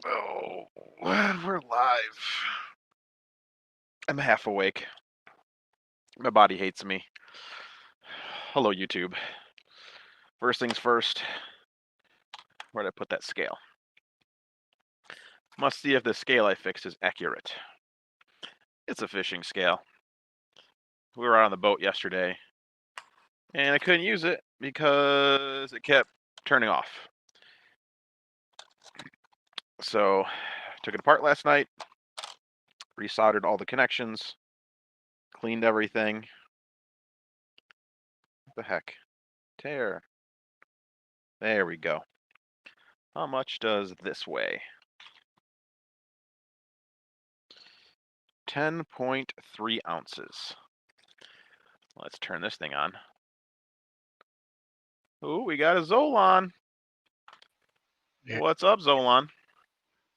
Oh, we're live. I'm half awake. My body hates me. Hello, YouTube. First things first, where'd I put that scale? Must see if the scale I fixed is accurate. It's a fishing scale. We were out on the boat yesterday, and I couldn't use it because it kept turning off. So, took it apart last night, resoldered all the connections, cleaned everything. What the heck? Tear. There we go. How much does this weigh? 10.3 ounces. Let's turn this thing on. Ooh, we got a Zolan. Yeah. What's up, Zolan?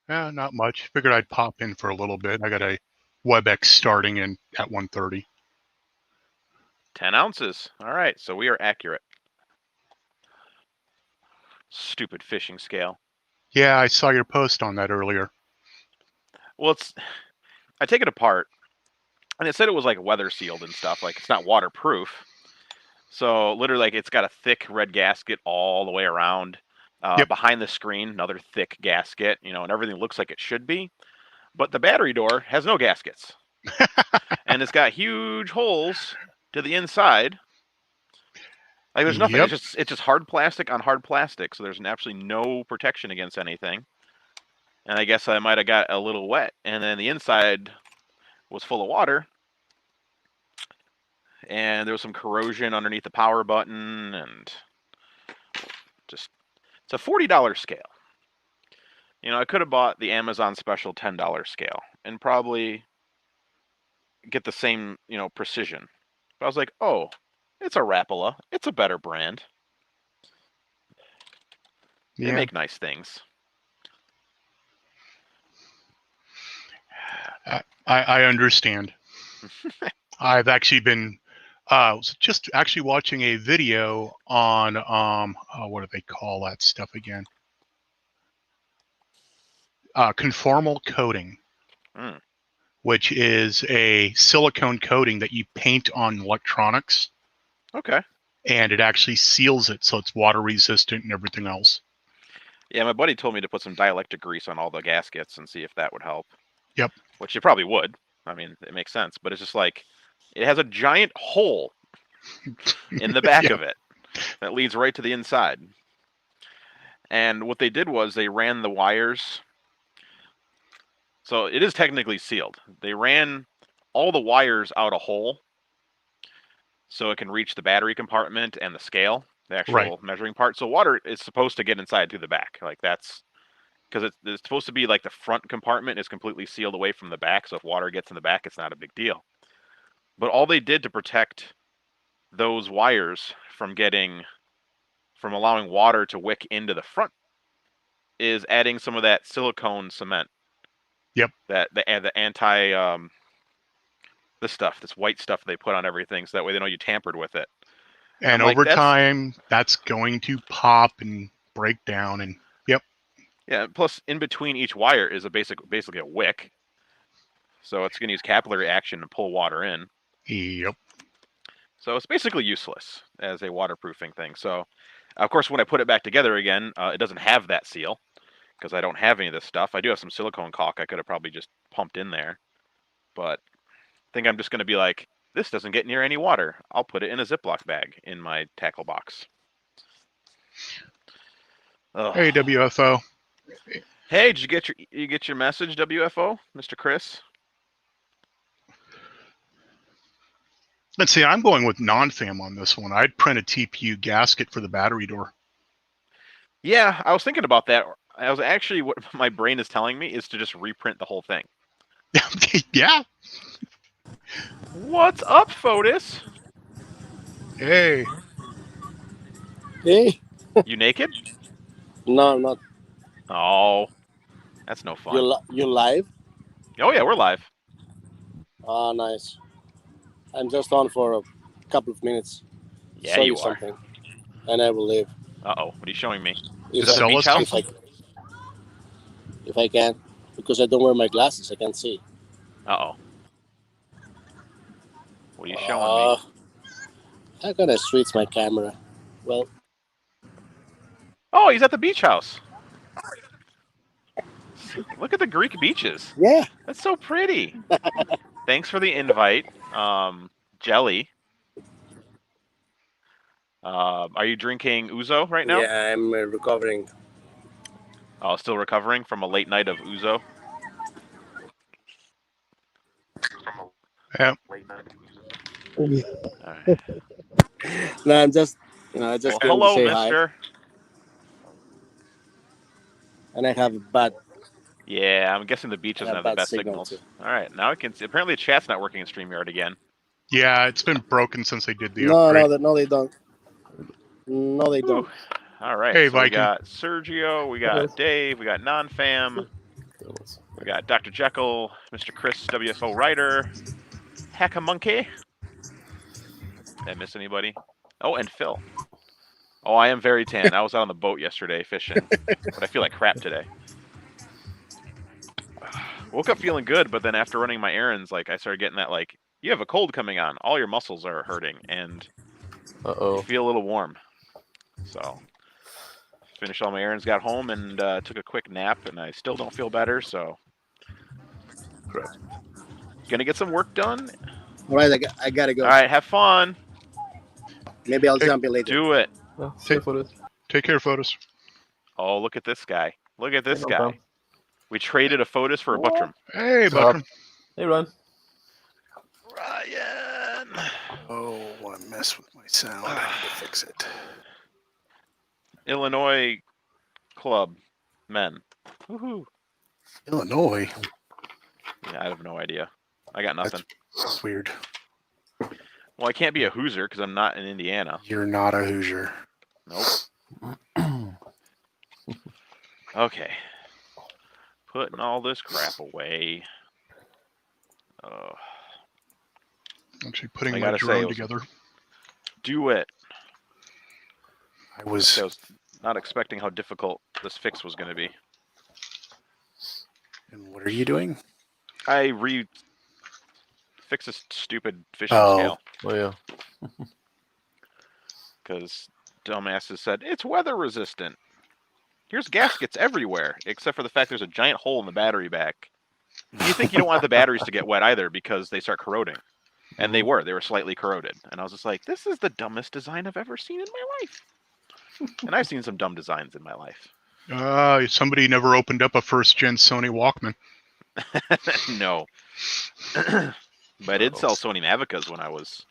Not much. Figured I'd pop in for a little bit. I got a WebEx starting in at 1:30. 10 ounces. All right, so we are accurate. Stupid fishing scale. Yeah, I saw your post on that earlier. Well, I take it apart, and it said it was like weather sealed and stuff. Like it's not waterproof. So literally, like it's got a thick red gasket all the way around. Yep. Behind the screen, another thick gasket. And everything looks like it should be. But the battery door has no gaskets, and it's got huge holes to the inside. Like there's nothing. Yep. It's just hard plastic on hard plastic, so there's absolutely no protection against anything. And I guess I might have got a little wet, and then the inside was full of water, and there was some corrosion underneath the power button, and just it's a $40 scale. I could have bought the Amazon special $10 scale and probably get the same, precision. But I was like, oh, it's a Rapala. It's a better brand. They make nice things. I understand. I've actually been just actually watching a video on what do they call that stuff again? Conformal coating, which is a silicone coating that you paint on electronics. Okay. And it actually seals it so it's water resistant and everything else. Yeah, my buddy told me to put some dielectric grease on all the gaskets and see if that would help. Yep. Which it probably would. I mean, it makes sense, but it's just like it has a giant hole in the back of it that leads right to the inside. And what they did was they ran the wires. So it is technically sealed. They ran all the wires out a hole so it can reach the battery compartment and the scale, the actual measuring part. So water is supposed to get inside through the back. Like that's because it's supposed to be like the front compartment is completely sealed away from the back. So if water gets in the back, it's not a big deal. But all they did to protect those wires from allowing water to wick into the front is adding some of that silicone cement. Yep. The anti this white stuff they put on everything, so that way they know you tampered with it. And over time, that's going to pop and break down, and yep. Yeah. Plus, in between each wire is basically a wick, so it's going to use capillary action to pull water in. Yep. So it's basically useless as a waterproofing thing. So, of course, when I put it back together again, it doesn't have that seal because I don't have any of this stuff. I do have some silicone caulk I could have probably just pumped in there, but I think I'm just going to be like, this doesn't get near any water. I'll put it in a Ziploc bag in my tackle box. Ugh. Hey, WFO. Hey, did you get your message, WFO, Mr. Chris? Let's see, I'm going with non-fam on this one. I'd print a TPU gasket for the battery door. Yeah, I was thinking about that. I was actually, what my brain is telling me is to just reprint the whole thing. Yeah. What's up, Fotis? Hey. Hey. You naked? No, I'm not. Oh, that's no fun. You live? Oh yeah, we're live. Ah, nice. I'm just on for a couple of minutes. Yeah, you are. Something, and I will leave. Uh-oh, what are you showing me? Is that the beach house? if I can, because I don't wear my glasses. I can't see. Uh-oh. What are you showing me? How can I switch my camera? Well, Oh, he's at the beach house. Look at the Greek beaches. yeah. That's so pretty. Thanks for the invite, Jelly. Are you drinking ouzo right now? Yeah, I'm recovering. Oh, still recovering from a late night of ouzo. Yeah. All right. No, I'm just, I just Well, came to hello, say hi. mister. And I have a bad. Yeah, I'm guessing the beach doesn't have the bad best signal, signals. All right, now I can see. Apparently, the chat's not working in StreamYard again. Yeah, it's been broken since they did the No, upgrade. no, they don't. No, they don't. All right, Hey, so we Viking. got Sergio, we got Dave, we got Non-Fam, we got Dr. Jekyll, Mr. Chris, WFO Writer, Hack a Monkey. Did I miss anybody? Oh, and Phil. Oh, I am very tan. I was out on the boat yesterday fishing, but I feel like crap today. Woke up feeling good, but then after running my errands, like I started getting that like, you have a cold coming on, all your muscles are hurting, and you feel a little warm. So finished all my errands, got home, and took a quick nap, and I still don't feel better, so gonna get some work done. All right, I gotta go. All right, have fun. Maybe I'll jump in later. Do it. Take care, photos. Oh, look at this guy. Look at this guy. We traded a Photos for a Buttram. Hey, Buttram. Hey, Ron. Ryan. Oh, I messed with my sound. I need to fix it. Illinois Club men. Woohoo. Illinois? Yeah, I have no idea. I got nothing. That's weird. Well, I can't be a Hoosier because I'm not in Indiana. You're not a Hoosier. Nope. Okay. Putting all this crap away. Actually putting my drone together. Do it. I was not expecting how difficult this fix was going to be. And what are you doing? I fixed this stupid fishing scale. Oh, yeah. Because dumbasses said, it's weather resistant. Here's gaskets everywhere, except for the fact there's a giant hole in the battery back. You think you don't want the batteries to get wet either because they start corroding. And they were slightly corroded. And I was just like, this is the dumbest design I've ever seen in my life. And I've seen some dumb designs in my life. Somebody never opened up a first-gen Sony Walkman. No. But I did sell Sony Mavicas when I was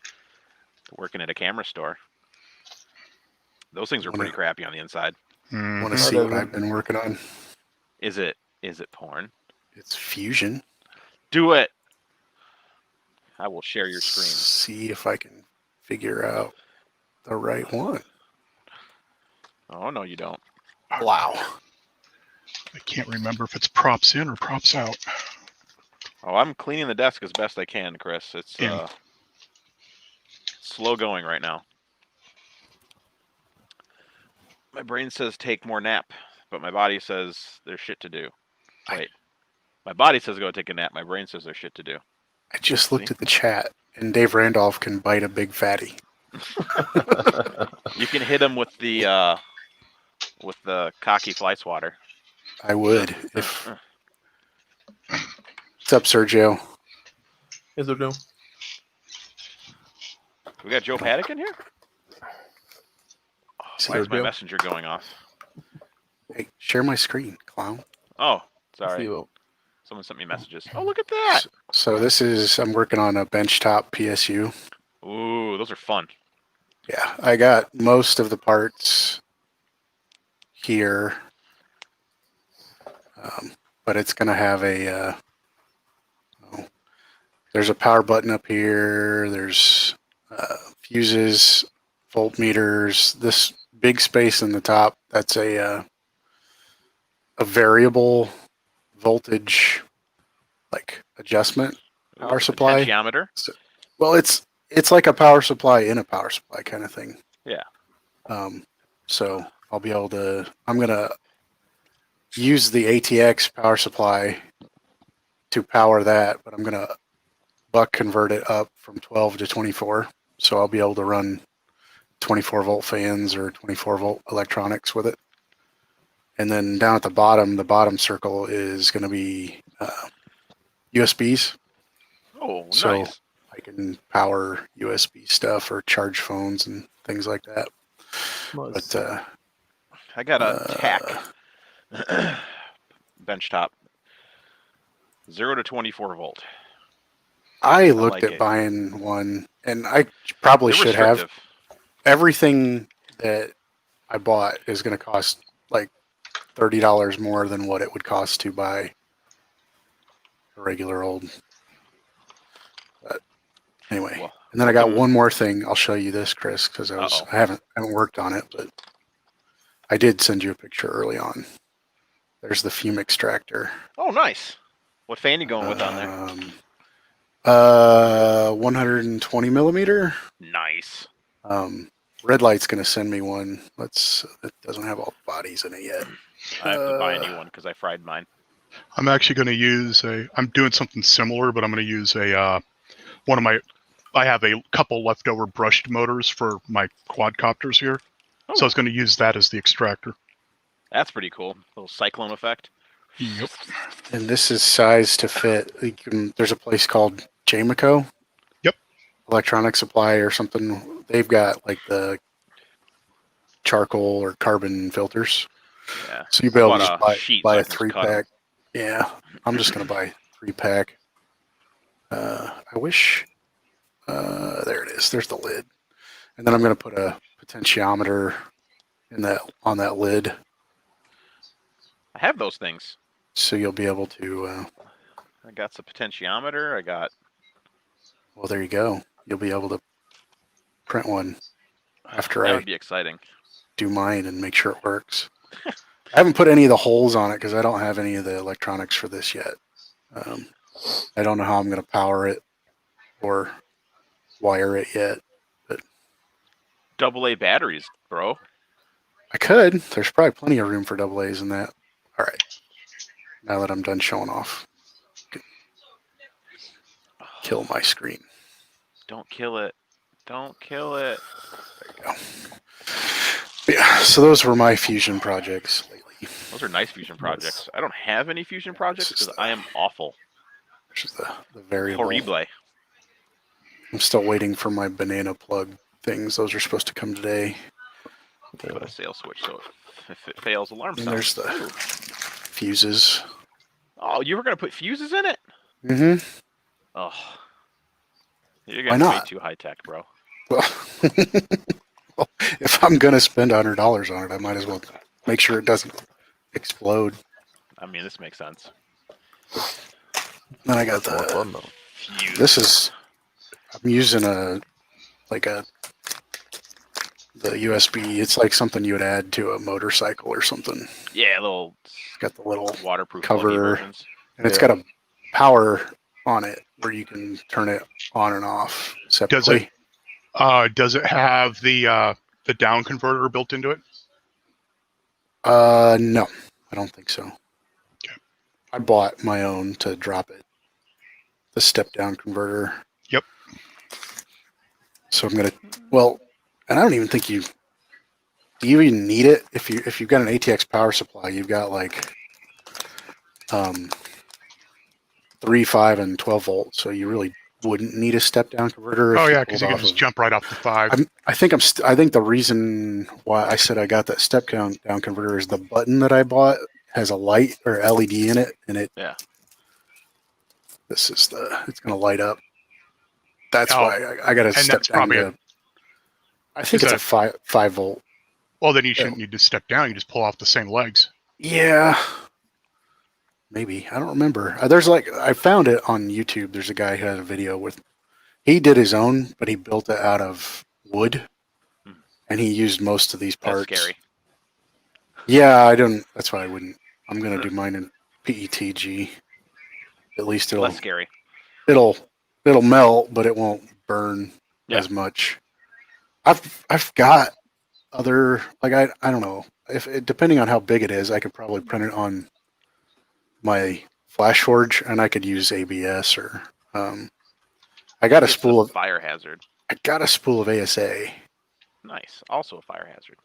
working at a camera store. Those things were pretty crappy on the inside. Want to see what I've been working on? Is it porn? It's Fusion. Do it. I will share your screen. See if I can figure out the right one. Oh, no, you don't. Wow. I can't remember if it's props in or props out. Oh, I'm cleaning the desk as best I can, Chris. It's slow going right now. My brain says take more nap, but my body says there's shit to do. Wait. My body says go take a nap. My brain says there's shit to do. I just looked at the chat, and Dave Randolph can bite a big fatty. You can hit him with the cocky fly swatter. I would. If What's up, Sergio? Hey, Sergio. We got Joe Paddock in here? Oh, why is my messenger going off? Hey, share my screen, clown. Oh, sorry. Someone sent me messages. Oh, look at that. So this is, I'm working on a benchtop PSU. Ooh, those are fun. Yeah, I got most of the parts here, but it's going to have a, there's a power button up here, there's fuses, voltmeters, this big space in the top, that's a variable voltage like adjustment power supply. Potentiometer? So, well, it's like a power supply in a power supply kind of thing. Yeah. So I'll be able to, I'm going to use the ATX power supply to power that, but I'm going to buck convert it up from 12 to 24. So I'll be able to run 24 volt fans or 24 volt electronics with it. And then down at the bottom circle is going to be USBs. Oh, So nice. I can power USB stuff or charge phones and things like that. Nice. But I got a tack benchtop, 0 to 24 volt. I looked like at it. buying one, and I probably They're should have. restrictive. Everything that I bought is going to cost like $30 more than what it would cost to buy a regular old. But anyway, Well, and then I got welcome. one more thing. I'll show you this, Chris, because I haven't worked on it, but I did send you a picture early on. There's the fume extractor. Oh, nice. What fan you going with on there? 120 millimeter. Nice. Red Light's going to send me one. It doesn't have all the bodies in it yet. I have to buy a new one because I fried mine. I'm actually going to use I'm doing something similar, but I'm going to use I have a couple leftover brushed motors for my quadcopters here. Oh. So I was going to use that as the extractor. That's pretty cool. Little cyclone effect. Yep. And this is sized to fit. There's a place called Jamico. Yep. Electronic supply or something. They've got like the charcoal or carbon filters. Yeah. So you'll be able to just buy so a 3-pack. Yeah. I'm just going to buy a 3-pack. I wish. There it is. There's the lid. And then I'm going to put a potentiometer on that lid. I have those things. So you'll be able to. I got the potentiometer. I got. Well, there you go. You'll be able to print one after that I would be exciting. do mine and make sure it works. I haven't put any of the holes on it because I don't have any of the electronics for this yet. I don't know how I'm going to power it or wire it yet. But AA batteries, bro. I could. There's probably plenty of room for AA's in that. All right. Now that I'm done showing off, kill my screen. Don't kill it. Don't kill it. There you go. Yeah, so those were my fusion projects lately. Those are nice fusion projects. I don't have any fusion projects because I am awful. Which is the variable. Horrible. I'm still waiting for my banana plug things. Those are supposed to come today. Put a sail switch so if it fails, alarm sound. And there's the fuses. Oh, you were going to put fuses in it? Mm-hmm. Oh. You're getting way too high tech, bro. Well, if I'm going to spend $100 on it, I might as well make sure it doesn't explode. I mean, this makes sense. Then I got this is, I'm using the USB. It's like something you would add to a motorcycle or something. Yeah, It's got the little waterproof cover, and it's got a power on it where you can turn it on and off separately. Does it have the down converter built into it? No, I don't think so. Okay. I bought my own to drop it. The step down converter. Yep. So I'm gonna. Well, and I don't even think do you even need it if you've got an ATX power supply? You've got like 3, 5, and 12 volts. So you really wouldn't need a step down converter. Oh yeah, because you can just jump right off the 5. I think the reason why I said I got that step down converter is the button that I bought has a light or LED in it, and it. Yeah. This is it's going to light up. That's why I got to step down. I think it's a 5 volt. Well, then you shouldn't need to step down. You just pull off the same legs. Yeah. Maybe. I don't remember. I found it on YouTube. There's a guy who had a video he did his own, but he built it out of wood, and he used most of these parts. That's scary. Yeah, that's why I wouldn't. I'm going to do mine in PETG. At least less scary. It'll melt, but it won't burn as much. I've got other I don't know. depending on how big it is, I could probably print it on my Flash Forge, and I could use ABS or. I got a It's spool of fire hazard. I got a spool of ASA. Nice. Also a fire hazard.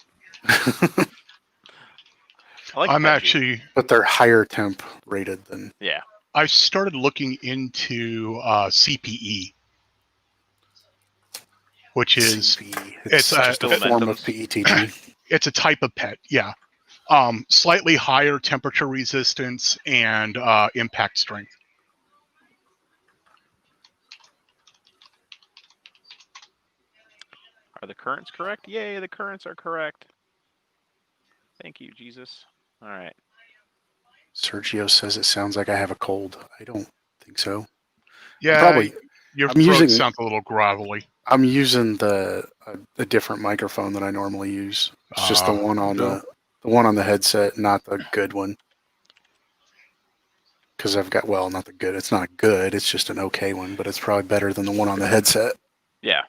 I like I'm Peggy. actually. But they're higher temp rated than. Yeah. I started looking into CPE, which is CP. it's just a form of Filamentums. PETG. it's a type of PET. Yeah. Slightly higher temperature resistance and impact strength. Are the currents correct? Yay, the currents are correct. Thank you, Jesus. All right. Sergio says it sounds like I have a cold. I don't think so. Yeah, your throat sounds a little gravelly. I'm using the different microphone that I normally use. It's just the one on the one on the headset, not the good one. Because I've got not the good. It's not good. It's just an okay one, but it's probably better than the one on the headset. Yeah.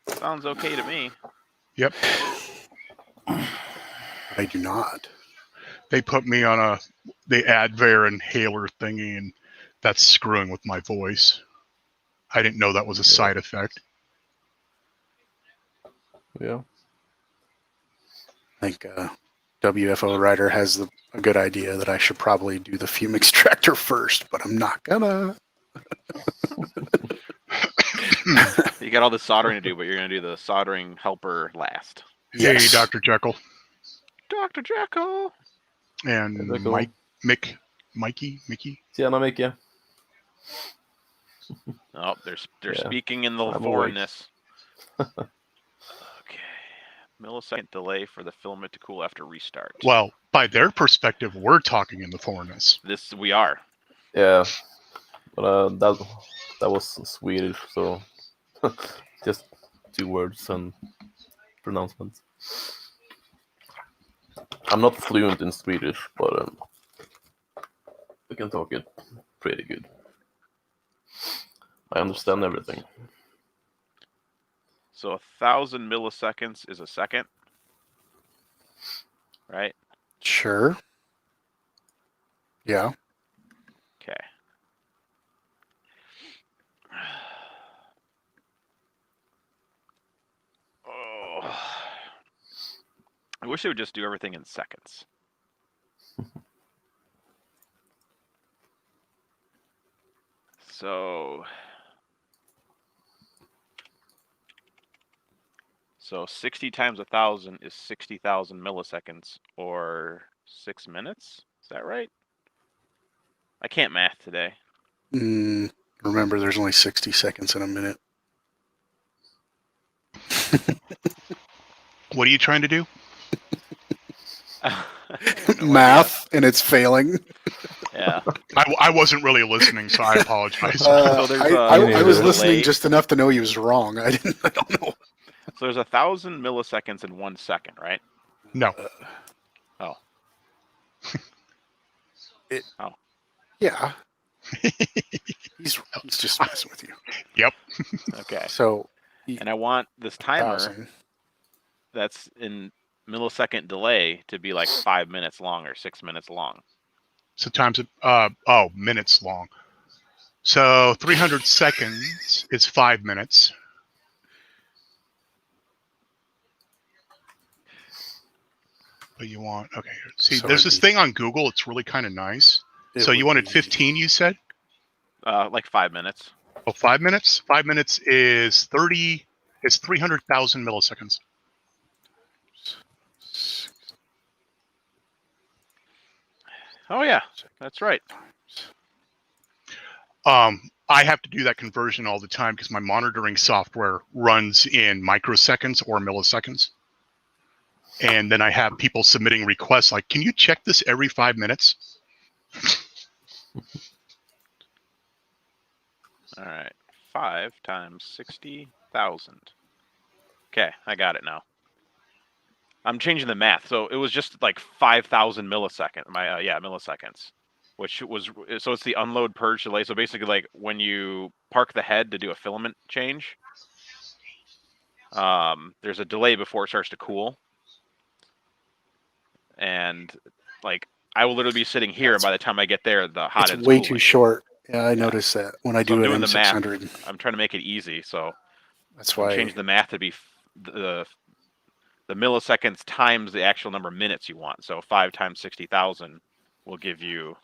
Sounds okay to me. Yep. I do not. They put me on the Advair inhaler thingy, and that's screwing with my voice. I didn't know that was a side effect. Yeah. I think WFO Rider has a good idea that I should probably do the fume extractor first, but I'm not gonna. You got all the soldering to do, but you're going to do the soldering helper last. Yes. Hey, Dr. Jekyll. Dr. Jekyll! And Jekyll. Mickey? Tjena, Micke. Oh, they're speaking in the foreignness. Okay. Millisecond delay for the filament to cool after restart. Well, by their perspective, we're talking in the foreignness. We are. Yeah. But that was Swedish, so just 2 words and pronouncements. I'm not fluent in Swedish, but I can talk it pretty good. I understand everything. So 1,000 milliseconds is a second, right? Sure. Yeah. Okay. Oh. I wish they would just do everything in seconds. So 60 times 1,000 is 60,000 milliseconds, or 6 minutes. Is that right? I can't math today. Remember, there's only 60 seconds in a minute. What are you trying to do? Math, and it's failing. Yeah. I wasn't really listening, so I apologize. I was listening just enough to know he was wrong. I don't know. So there's 1,000 milliseconds in 1 second, right? No. Oh. Oh. Yeah. He's just messing with you. Yep. Okay. So. And I want this timer 1,000. that's in millisecond delay to be like 5 minutes long or 6 minutes long. So times minutes long. So 300 seconds is 5 minutes. But you want, okay. See, So there's this thing on Google. It's really kind of nice. So you wanted 15, you said? Like 5 minutes. Oh, 5 minutes? 5 minutes is 300,000 milliseconds. Oh yeah, that's right. I have to do that conversion all the time because my monitoring software runs in microseconds or milliseconds. And then I have people submitting requests like, can you check this every 5 minutes? All right. 5 times 60,000. Okay, I got it now. I'm changing the math. So it was just like 5,000 milliseconds. Milliseconds. Which was, so it's the unload purge delay. So basically like when you park the head to do a filament change, there's a delay before it starts to cool. And like I will literally be sitting here, and by the time I get there, the hot It's end's way cooling. too short. Yeah, I noticed that when I So do I'm it doing in the math. 600. I'm trying to make it easy, so That's I'm why changing the math to be the milliseconds times the actual number of minutes you want. So 5 times 60,000 will give you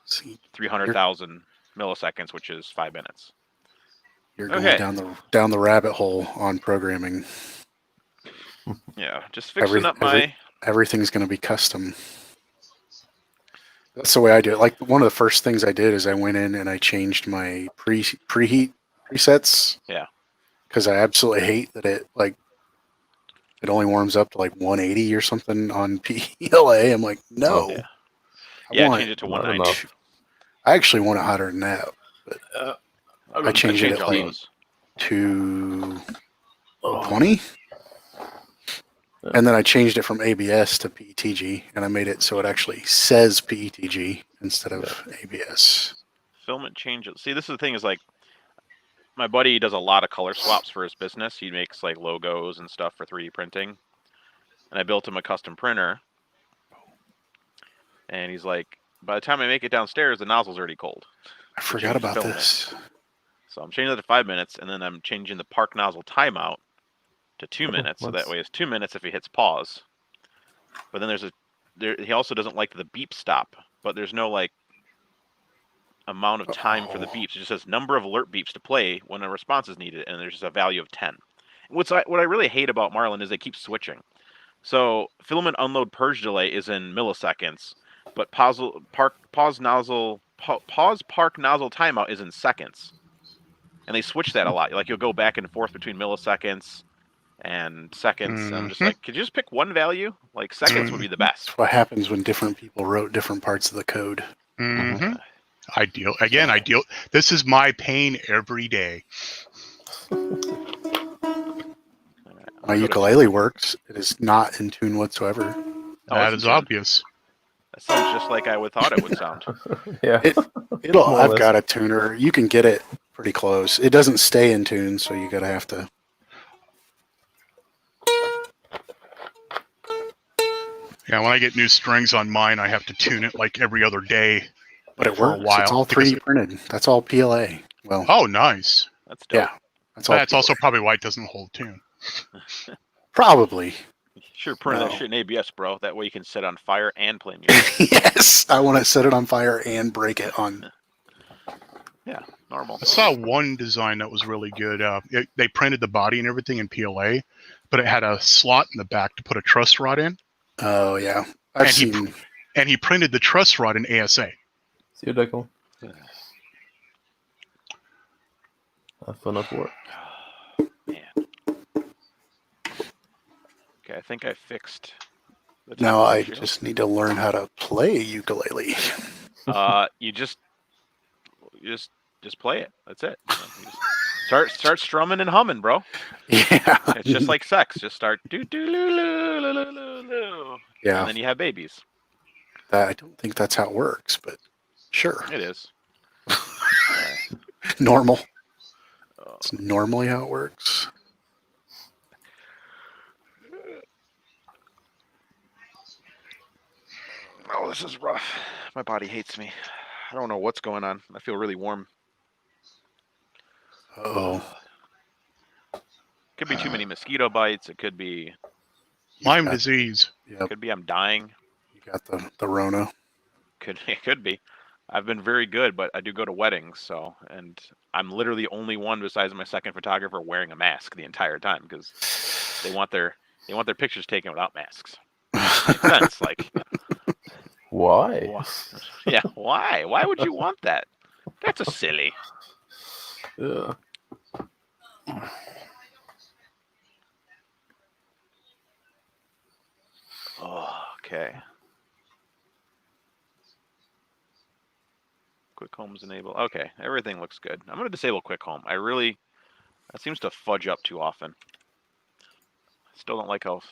300,000 milliseconds, which is 5 minutes. you're going Okay. down the rabbit hole on programming. Yeah, just fixing up everything's going to be custom. That's the way I do it. Like one of the first things I did is I went in and I changed my preheat presets. Yeah. Because I absolutely hate that it only warms up to like 180 or something on PLA. I'm like, no. Yeah. I want change it to 190. I actually want it hotter than that. But I changed it at all like those. 220. And then I changed it from ABS to PETG, and I made it so it actually says PETG instead of ABS. Filament changes. See, this is the thing is like, my buddy does a lot of color swaps for his business. He makes like logos and stuff for 3D printing. And I built him a custom printer. And he's like, by the time I make it downstairs, the nozzle's already cold. I forgot about this. So I'm changing that to 5 minutes, and then I'm changing the park nozzle timeout to 2 minutes. So that way it's 2 minutes if he hits pause. But then he also doesn't like the beep stop, but there's no like amount of time for the beeps. It just says number of alert beeps to play when a response is needed, and there's just a value of 10. What I really hate about Marlin is they keep switching. So filament unload purge delay is in milliseconds, but pause park nozzle timeout is in seconds. And they switch that a lot. Like you'll go back and forth between milliseconds and seconds. And I'm just like, could you just pick one value? Like seconds would be the best. That's what happens when different people wrote different parts of the code. Ideal. Again, ideal. This is my pain every day. My ukulele works. It is not in tune whatsoever. That is obvious. That sounds just like I would thought it would sound. Yeah. I've got a tuner. You can get it pretty close. It doesn't stay in tune, so you gotta have to. Yeah, when I get new strings on mine, I have to tune it like every other day. But it for works. A while it's all 3D printed. That's all PLA. Well. Oh, nice. That's dope. Yeah. That's also probably why it doesn't hold tune. Probably. Sure, print that shit in ABS, bro. That way you can set it on fire and play music. Yes, I want to set it on fire and break it on. Yeah, normal. I saw one design that was really good. They printed the body and everything in PLA, but it had a slot in the back to put a truss rod in. Oh yeah, and he printed the truss rod in ASA. See you, Deckle. Have fun at work. Man. Okay, I think I fixed. Now I just need to learn how to play ukulele. You just play it. That's it. Start strumming and humming, bro. Yeah. It's just like sex. Just start do do loo loo loo loo loo. Yeah. And then you have babies. I don't think that's how it works, but sure. It is. Normal. It's normally how it works. Oh, this is rough. My body hates me. I don't know what's going on. I feel really warm. Oh. Could be too many mosquito bites. It could be Lyme disease. Yep. Could be I'm dying. You got the Rona. It could be. I've been very good, but I do go to weddings, and I'm literally the only one besides my second photographer wearing a mask the entire time because they want their pictures taken without masks. Makes sense. Like, why? Yeah, why? Why would you want that? That's a silly. Yeah. Oh, okay. Quick home's enabled. Okay, everything looks good. I'm going to disable quick home. That seems to fudge up too often. I still don't like how...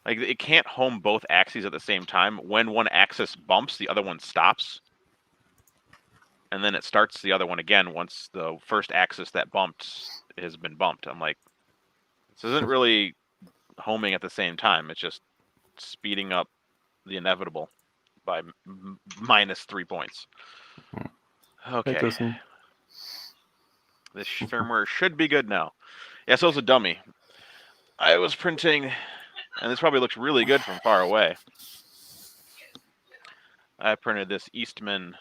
Like, it can't home both axes at the same time. When one axis bumps, the other one stops. And then it starts the other one again once the first axis that bumped has been bumped. I'm like, So it isn't really homing at the same time. It's just speeding up the inevitable by minus 3 points. Okay. Interesting. This firmware should be good now. Yeah, so it's a dummy. I was printing, and this probably looks really good from far away. I printed this Eastman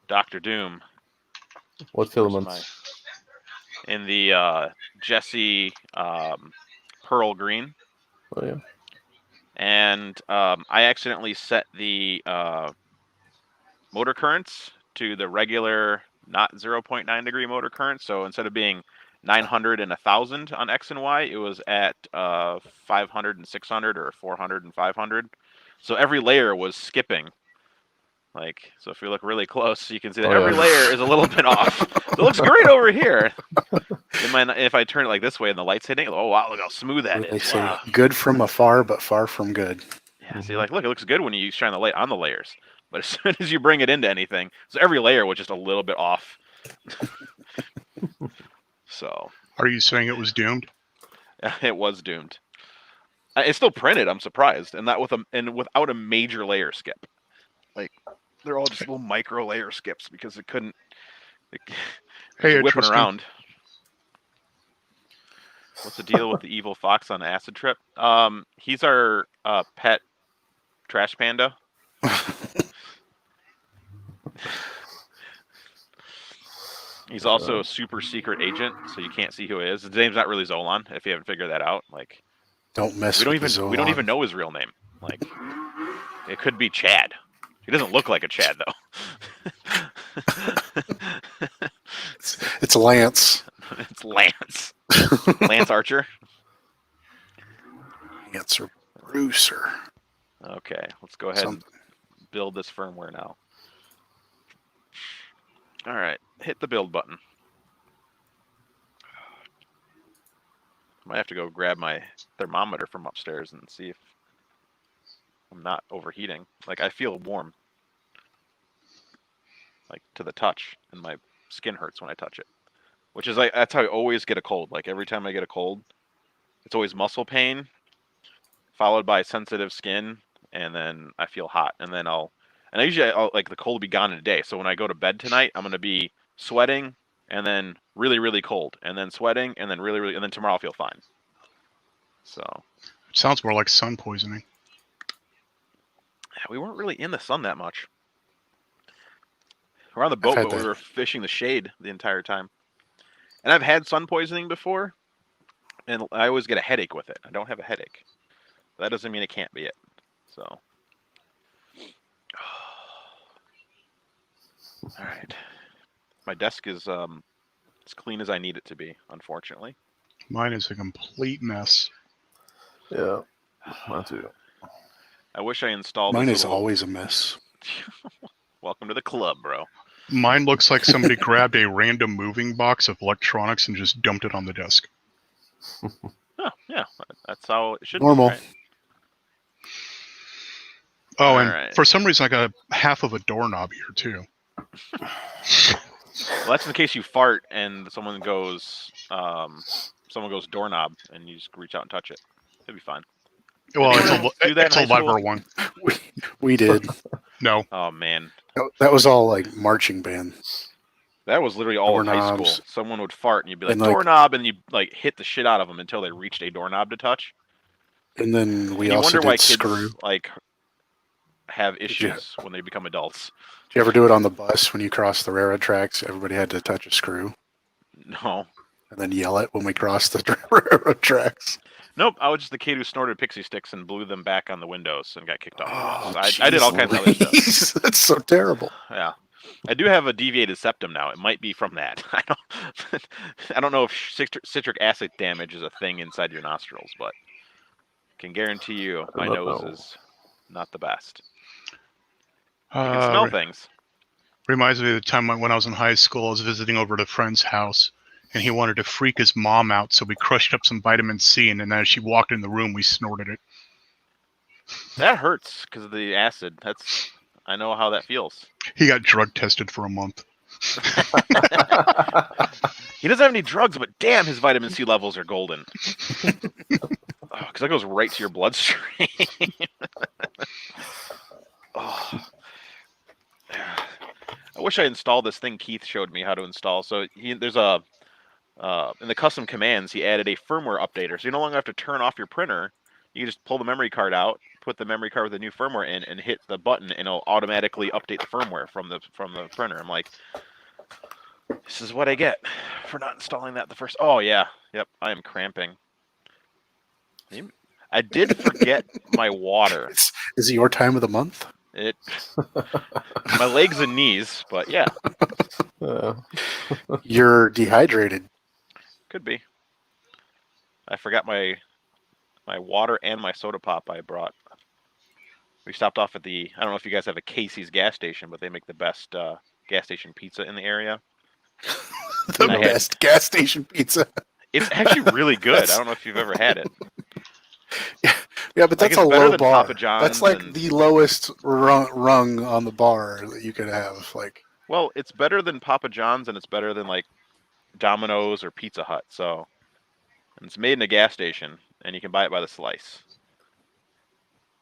Dr. Doom. What filaments? In the Jesse Pearl Green. Oh yeah. And I accidentally set the motor currents to the regular, not 0.9 degree motor current. So instead of being 900 and 1,000 on X and Y, it was at 500 and 600 or 400 and 500. So every layer was skipping. Like, so if you look really close, you can see that every layer is a little bit off. It looks great over here. If I turn it like this way and the light's hitting, oh wow, look how smooth that They is. say Wow. good from afar, but far from good. Yeah, see, like, look, it looks good when you shine the light on the layers. But as soon as you bring it into anything, so every layer was just a little bit off. So. Are you saying it was doomed? It was doomed. It's still printed. I'm surprised, and that without a major layer skip. Like, they're all just little micro layer skips because it couldn't. Hey, whipping around. What's the deal with the evil fox on acid trip? He's our pet trash panda. He's also a super secret agent, so you can't see who he is. His name's not really Zolan, if you haven't figured that out. Like, don't mess with Zolan. We don't even know his real name. Like, it could be Chad. He doesn't look like a Chad though. It's Lance. It's Lance. Lance Archer. Lance or Bruce or. Okay, let's go ahead and build this firmware now. All right, hit the build button. Might have to go grab my thermometer from upstairs and see if I'm not overheating. Like, I feel warm, like, to the touch, and my skin hurts when I touch it. Which is, like, that's how I always get a cold. Like, every time I get a cold, it's always muscle pain, followed by sensitive skin, and then I feel hot, and then I'll like, the cold will be gone in a day. So when I go to bed tonight, I'm gonna be sweating, and then really, really cold, and then sweating, and then really, really, and then tomorrow I'll feel fine. So. It sounds more like sun poisoning. We weren't really in the sun that much. We're on the boat, but we were fishing the shade the entire time. And I've had sun poisoning before, and I always get a headache with it. I don't have a headache. That doesn't mean it can't be it. So. All right. My desk is as clean as I need it to be, unfortunately. Mine is a complete mess. Yeah, mine too. I wish I installed. Mine is always a mess. Welcome to the club, bro. Mine looks like somebody grabbed a random moving box of electronics and just dumped it on the desk. Oh, yeah, that's how it should Normal. be. Right? Oh, and for some reason I got half of a doorknob here too. Well, that's in case you fart and someone goes doorknob, and you just reach out and touch it. It'll be fine. Well, it's a lever one. We did. No. Oh man. That was all like marching band. That was literally all of high school. Someone would fart, and you'd be like, doorknob, and you like hit the shit out of them until they reached a doorknob to touch. And then we also did screw. Like, have issues when they become adults. Did you ever do it on the bus when you crossed the railroad tracks? Everybody had to touch a screw. No. And then yell it when we crossed the railroad tracks. Nope, I was just the kid who snorted pixie sticks and blew them back on the windows and got kicked off. Oh, I did all kinds of other stuff. That's so terrible. Yeah, I do have a deviated septum now. It might be from that. I don't know if citric acid damage is a thing inside your nostrils, but I can guarantee you my nose is not the best. You can smell things. Reminds me of the time when I was in high school. I was visiting over at a friend's house, and he wanted to freak his mom out, so we crushed up some vitamin C, and then as she walked in the room, we snorted it. That hurts because of the acid. I know how that feels. He got drug tested for a month. He doesn't have any drugs, but damn, his vitamin C levels are golden. Because that goes right to your bloodstream. Oh. I wish I installed this thing Keith showed me how to install. So there's a in the custom commands he added a firmware updater, so you no longer have to turn off your printer. You can just pull the memory card out, put the memory card with the new firmware in, and hit the button, and it'll automatically update the firmware from the printer. I'm like, this is what I get for not installing that the first. Oh yeah, yep, I am cramping. I did forget my water. Is it your time of the month? My legs and knees, but yeah. You're dehydrated. Could be. I forgot my water and my soda pop I brought. We stopped off at I don't know if you guys have a Casey's gas station, but they make the best gas station pizza in the area. The best gas station pizza. It's actually really good. I don't know if you've ever had it. Yeah, but that's a low bar. Papa John's that's like the lowest rung on the bar that you could have. Like, well, it's better than Papa John's, and it's better than like Domino's or Pizza Hut. So, and it's made in a gas station, and you can buy it by the slice.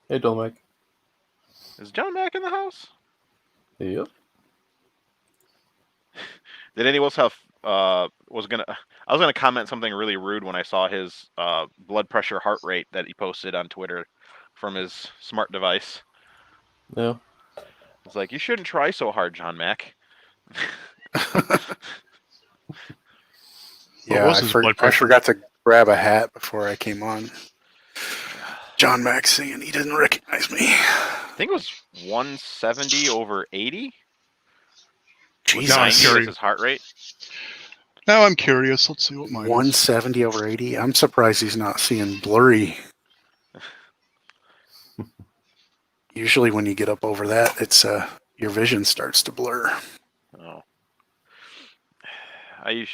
Hey, John Mac. Is John Mac in the house? Yep. Did anyone else have? I was gonna comment something really rude when I saw his blood pressure, heart rate that he posted on Twitter from his smart device. Yeah. It's like, you shouldn't try so hard, John Mac. Yeah, I forgot to grab a hat before I came on. John Mac saying he didn't recognize me. I think it was 170 over 80. Jesus. 90 was his heart rate. Now I'm curious. Let's see what mine 170 over 80. I'm surprised he's not seeing blurry. Usually when you get up over that, it's your vision starts to blur. Oh.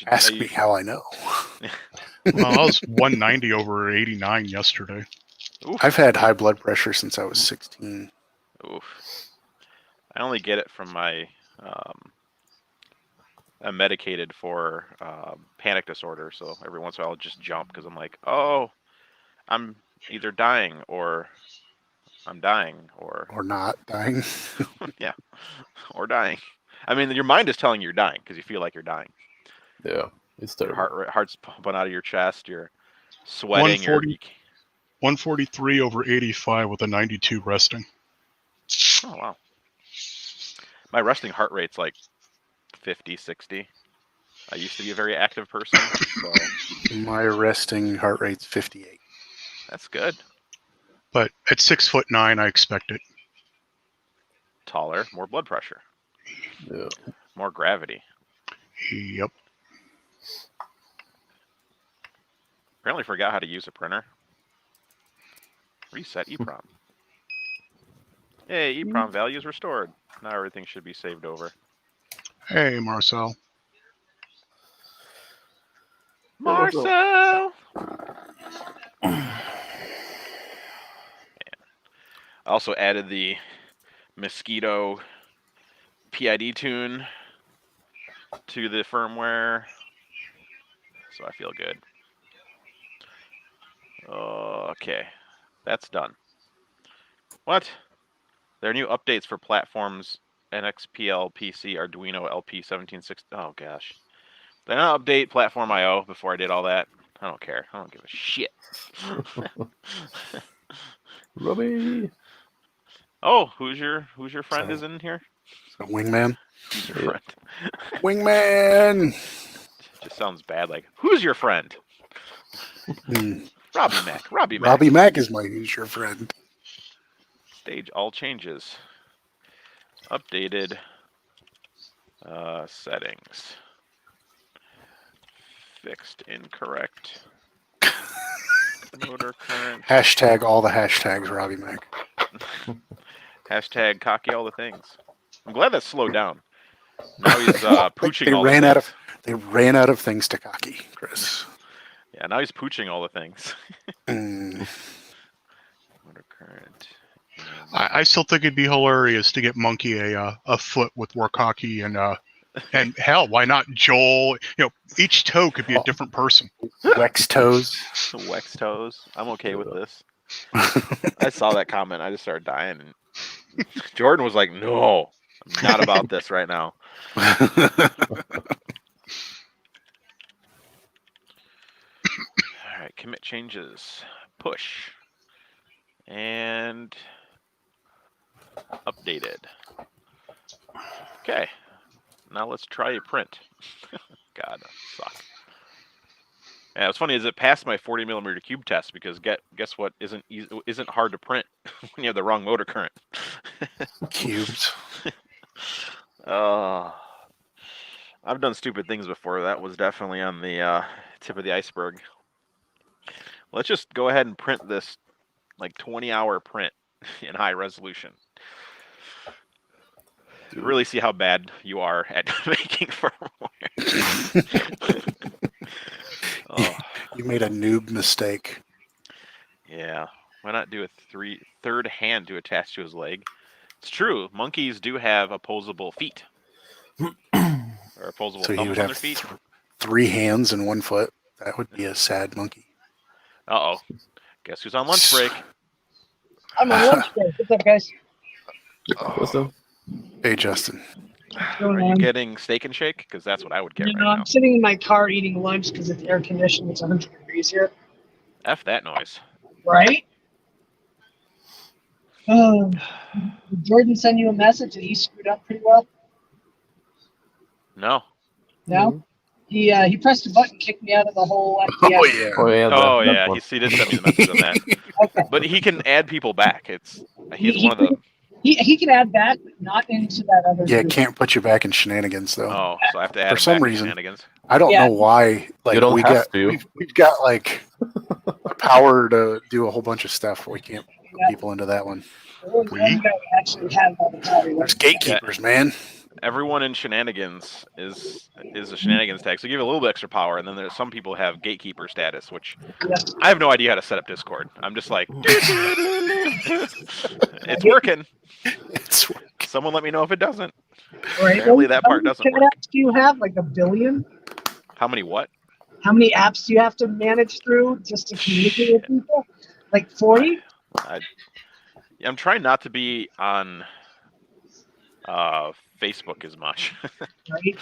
Ask me how I know. Well, I was 190 over 89 yesterday. Oof. I've had high blood pressure since I was 16. Oof. I only get it from my I'm medicated for panic disorder, so every once in a while I'll just jump because I'm like, oh, I'm either dying or I'm dying or not dying. Yeah, or dying. I mean, your mind is telling you you're dying because you feel like you're dying. Yeah, it's terrible. Your heart's pumping out of your chest. You're sweating. 143 over 85 with a 92 resting. Oh wow. My resting heart rate's like 50, 60. I used to be a very active person. So. My resting heart rate's 58. That's good. But at 6'9", I expect it. Taller, more blood pressure. Yeah. More gravity. Yep. Apparently forgot how to use a printer. Reset EEPROM. Hey, EEPROM values restored. Now everything should be saved over. Hey, Marcel. Marcel! I also added the Mosquito PID tune to the firmware, so I feel good. Okay, that's done. What? There are new updates for platforms NXPL PC Arduino LP 1760. Oh gosh. Did I not update Platform IO before I did all that? I don't care. I don't give a shit. Robbie. Oh, who's your friend is in here? Wingman. Who's your friend? Wingman. Just sounds bad. Like, who's your friend? Robbie Mac. Robbie Mac. Robbie Mac is who's your friend. Stage all changes. Updated settings. Fixed incorrect. Motor current. Hashtag all the hashtags, Robbie Mac. Hashtag cocky all the things. I'm glad that slowed down. Now he's pooching they all ran the out things. They ran out of things to cocky, Chris. Yeah, now he's pooching all the things. Motor current. I still think it'd be hilarious to get Monkey a foot with Warkocki and And hell, why not Joel? Each toe could be a different person. Wex toes. Wex toes. I'm okay with this. I saw that comment. I just started dying. And Jordan was like, "No, I'm not about this right now." All right, commit changes. Push. And updated. Okay. Now let's try a print. God, that suck. Yeah, what's funny is it passed my 40 millimeter cube test because guess what isn't hard to print when you have the wrong motor current. Cubes. I've done stupid things before. That was definitely on the tip of the iceberg. Let's just go ahead and print this like 20-hour print in high resolution. Really see how bad you are at making firmware. You made a noob mistake. Yeah. Why not do a third hand to attach to his leg? It's true. Monkeys do have opposable feet. Or opposable So he thumbs would on have their feet. 3 hands and 1 foot. That would be a sad monkey. Uh-oh. Guess who's on lunch break? I'm on lunch break. What's up, guys? What's up? Hey, Justin. Are you getting Steak and Shake? Because that's what I would get right now. I'm sitting in my car eating lunch because it's air conditioned. It's 100 degrees here. F that noise. Right? Did Jordan send you a message that he screwed up pretty well? No. No? He pressed a button, kicked me out of the whole FPS. Oh, yeah. Oh yeah. Oh, that yeah. one. He did send me the message on that. Okay. But he can add people back. He's one of the... He can add that, but not into that other Yeah, it group. can't put you back in shenanigans, though. Oh, so I have to add For him some back to reason. shenanigans. I don't Yeah. know why. Like You don't have to. We've got like power to do a whole bunch of stuff. But we can't put Yeah. people into that one. There's one guy who actually have all the power. There's gatekeepers, man. Everyone in shenanigans is a shenanigans tag. So give it a little bit extra power, and then there's some people have gatekeeper status, which Yeah. I have no idea how to set up Discord. I'm just like, it's working. It's Someone let me know if it doesn't. Right. Apparently that part doesn't How many work. apps do you have? Like 1 billion? How many what? How many apps do you have to manage through just to communicate with people? Like 40? I'm trying not to be on Facebook as much. Right?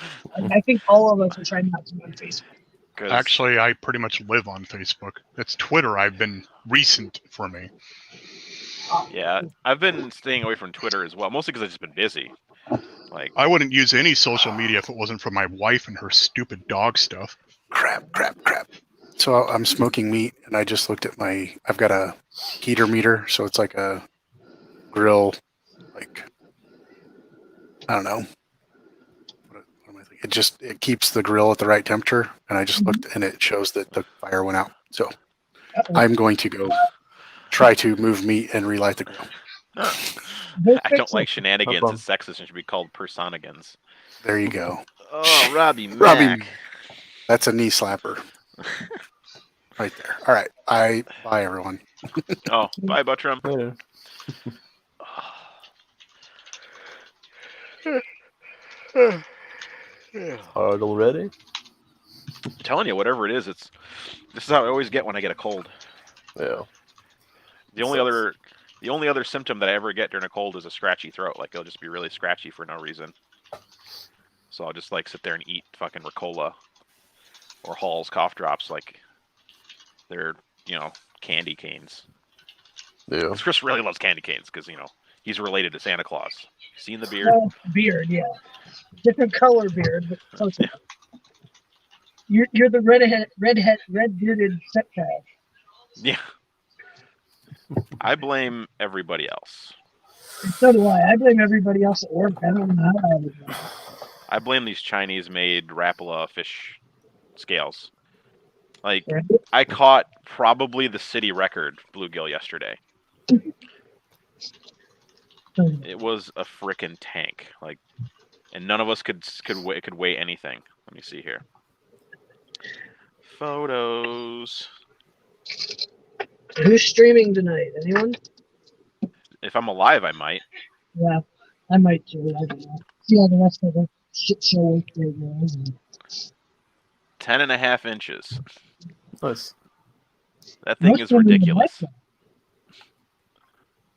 I think all of us are trying not to be on Facebook. 'Cause- Actually, I pretty much live on Facebook. It's Twitter. I've been recent for me. yeah, I've been staying away from Twitter as well, mostly because I've just been busy. Like, I wouldn't use any social media if it wasn't for my wife and her stupid dog stuff. crap. So I'm smoking meat, and I just looked at I've got a heater meter, so it's like a grill, like, I don't know. What am I thinking? It keeps the grill at the right temperature, and I just looked, and it shows that the fire went out. So I'm going to go try to move meat and relight the grill. I don't like shenanigans. problem. It's sexist and should be called personigans. There you go. Oh, Robbie Mac. Robbie, that's a knee slapper. Right there. All right. Bye, everyone. Oh, bye, Buttram. Later. Hard already? I'm telling you, whatever it is, this is how I always get when I get a cold. Yeah. The only other symptom that I ever get during a cold is a scratchy throat. Like, it'll just be really scratchy for no reason. So I'll just like sit there and eat fucking Ricola or Hall's cough drops like they're, candy canes. Yeah. Chris really loves candy canes because, he's related to Santa Claus. Seen the beard? Oh, beard, yeah. Different color beard, but close enough. You're the red bearded set guy. Yeah. I blame everybody else. And so do I. I blame everybody else at work. I don't know how I would do it. I blame these Chinese-made Rapala fish scales. Like, Right? I caught probably the city record bluegill yesterday. It was a frickin' tank. Like, and none of us could weigh anything. Let me see here. Photos. Who's streaming tonight? Anyone? If I'm alive, I might. Yeah, I might too. I don't know. See how the rest of them. shit show there goes. 10.5 inches. Nice. That thing Most is women would ridiculous. like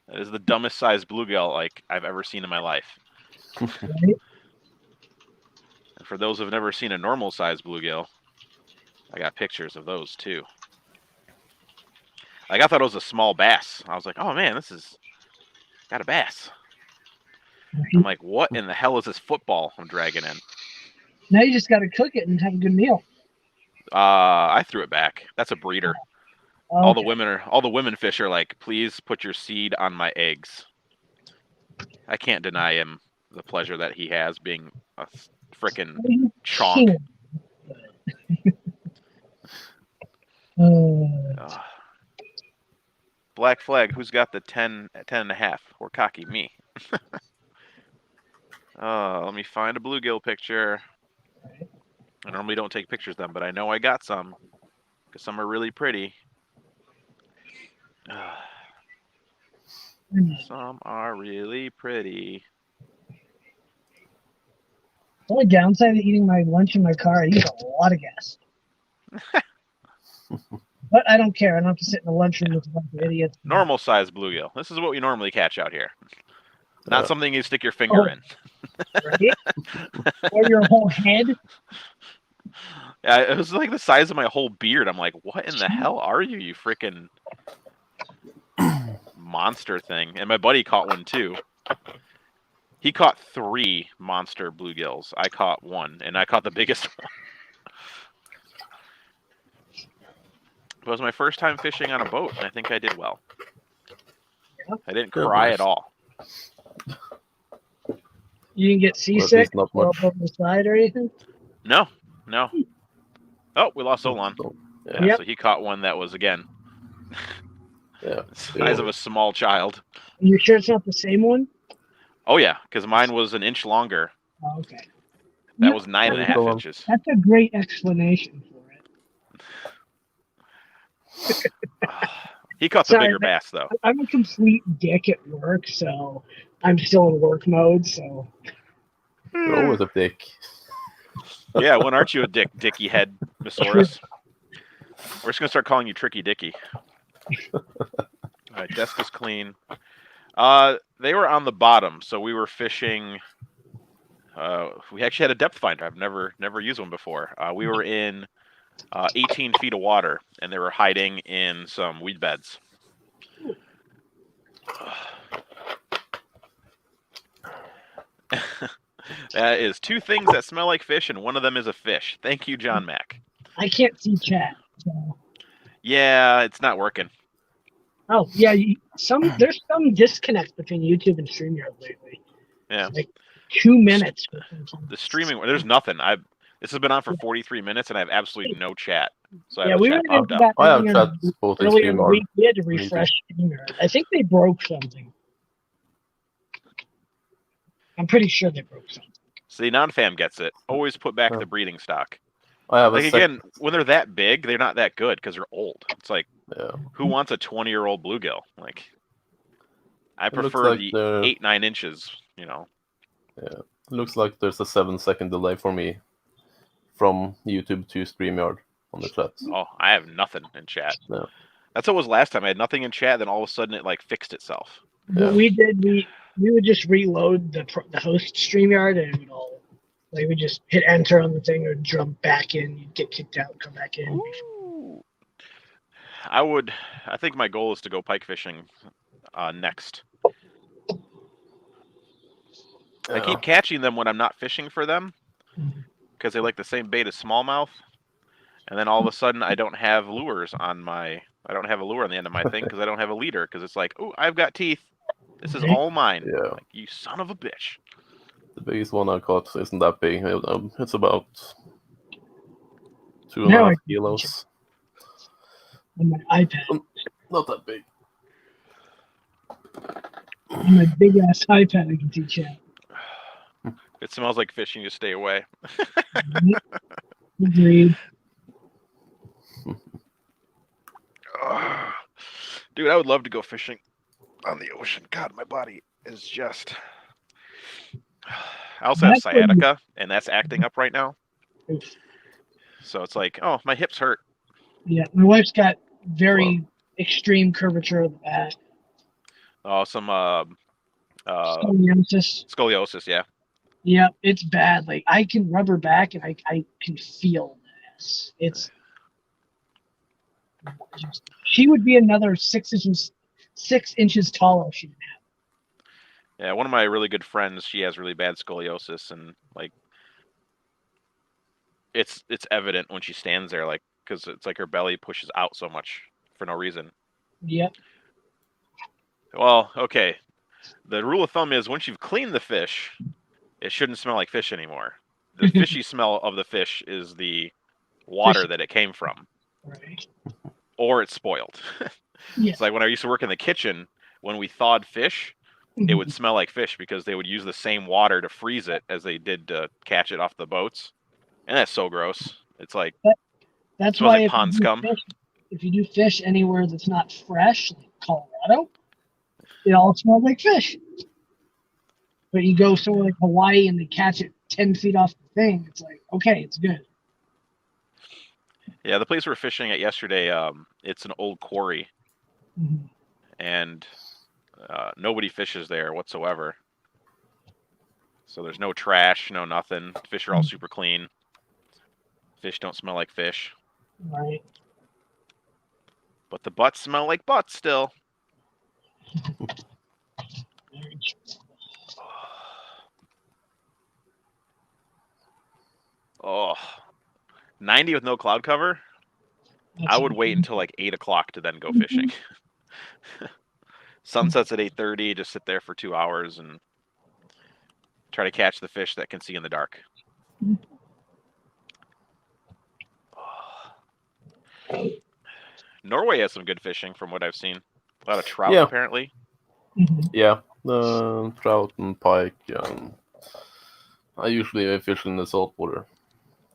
That is the dumbest sized bluegill like I've ever seen in my life. that, right? And for those who've never seen a normal sized bluegill, I got pictures of those too. Like I thought it was a small bass. I was like, oh man, this is got a bass. I'm like, what in the hell is this football I'm dragging in? Now you just got to cook it and have a good meal. I threw it back. That's a breeder. Okay. All the women fish are like, please put your seed on my eggs. I can't deny him the pleasure that he has being a frickin' chonk. Black flag, who's got the 10.5? Warkocki, me. Let me find a bluegill picture. I normally don't take pictures of them, but I know I got some. Because some are really pretty. Some are really pretty. The only downside of eating my lunch in my car, I use a lot of gas. But I don't care. I don't have to sit in the lunchroom with a bunch of idiots. Normal size bluegill. This is what we normally catch out here. Not something you stick your finger Oh. in. Right? Or your whole head. Yeah, it was like the size of my whole beard. I'm like, what in the hell are you, you freaking monster thing? And my buddy caught one too. He caught 3 monster bluegills. I caught 1, and I caught the biggest one. It was my first time fishing on a boat, and I think I did well. I didn't cry at all. You didn't get seasick not or much. up the side or anything? No. Oh, we lost Olan. Yeah. Yeah, so he caught one that was, again, Yeah. the size of a small child. Are you sure it's not the same one? Oh, yeah, because mine was an inch longer. Oh, okay. That was 9.5 inches. That's a great explanation for it. He caught the Sorry, bigger bass, though. I'm a complete dick at work, so I'm still in work mode, so. You're always a dick. Yeah, when aren't you a dicky head, Missoris? We're just going to start calling you Tricky Dicky. All right, desk is clean. They were on the bottom, so we were fishing. We actually had a depth finder. I've never used one before. We were in 18 feet of water, and they were hiding in some weed beds. That is 2 things that smell like fish, and one of them is a fish. Thank you, John Mack. I can't see chat. So. Yeah, it's not working. Oh, yeah. There's some disconnect between YouTube and StreamYard lately. Yeah. Like 2 minutes. The streaming, there's nothing. This has been on for 43 minutes, and I have absolutely no chat. So I Yeah, have we a were chat going popped to up. do that I have chats both in earlier in the StreamYard. week. We had to refresh StreamYard. I think they broke something. I'm pretty sure they broke something. See, non-fam gets it. Always put back the breeding stock. I have Like, again, when they're that big, they're not that good because they're old. It's like, who wants a 20-year-old bluegill? Like, I prefer like the 8-9 inches, you know. Yeah, it looks like there's a 7-second delay for me from YouTube to StreamYard on the chat. Oh, I have nothing in chat. No. That's what it was last time. I had nothing in chat, then all of a sudden it, like, fixed itself. What we did, we would just reload the host StreamYard, and it would all, like, we just hit enter on the thing, or jump back in, you'd get kicked out, come back in. Ooh. I think my goal is to go pike fishing next. I keep catching them when I'm not fishing for them because they like the same bait as smallmouth. And then all of a sudden I don't have lures on I don't have a lure on the end of my thing because I don't have a leader because it's like, oh, I've got teeth. This is all mine. Yeah. Like, you son of a bitch. The biggest one I caught isn't that big. It's about 2.5 kilos. On my iPad. Not that big. On my big ass iPad, I can see chat. It smells like fishing. You stay away. Agreed. Dude, I would love to go fishing on the ocean. God, my body is just I also have That's what you- sciatica, and that's acting up right now. Oof. So it's like, oh, my hips hurt. Yeah, my wife's got very extreme curvature of the back. Oh, some Scoliosis. scoliosis. Yeah. Yeah, it's bad. Like I can rub her back and I can feel this. It's she would be another 6 inches taller if she didn't have Yeah, one of my really good friends, she has really bad scoliosis, and like it's evident when she stands there, like because it's like her belly pushes out so much for no reason. it. Yep. Well, okay. The rule of thumb is once you've cleaned the fish, it shouldn't smell like fish anymore. The fishy smell of the fish is the water that it came from, Right. or it's spoiled. Yeah. It's like when I used to work in the kitchen, when we thawed fish, it would smell like fish because they would use the same water to freeze it as they did to catch it off the boats. And that's so gross. It's like That's smells why like pond scum. if you do fish anywhere that's not fresh, like Colorado, it all smells like fish. But you go somewhere like Hawaii and they catch it 10 feet off the thing, it's like, okay, it's good. Yeah, the place we were fishing at yesterday, it's an old quarry, Mhm. and nobody fishes there whatsoever. So there's no trash, no nothing. Fish are all super clean. Fish don't smell like fish. Right. But the butts smell like butts still. Very true. Oh, 90 with no cloud cover? That's I would wait until like 8 o'clock to then go fishing. Sunsets at 8:30, just sit there for 2 hours and try to catch the fish that can see in the dark. Norway has some good fishing from what I've seen. A lot of trout, Yeah. apparently. Mhm. Yeah, trout and pike. I usually fish in the saltwater,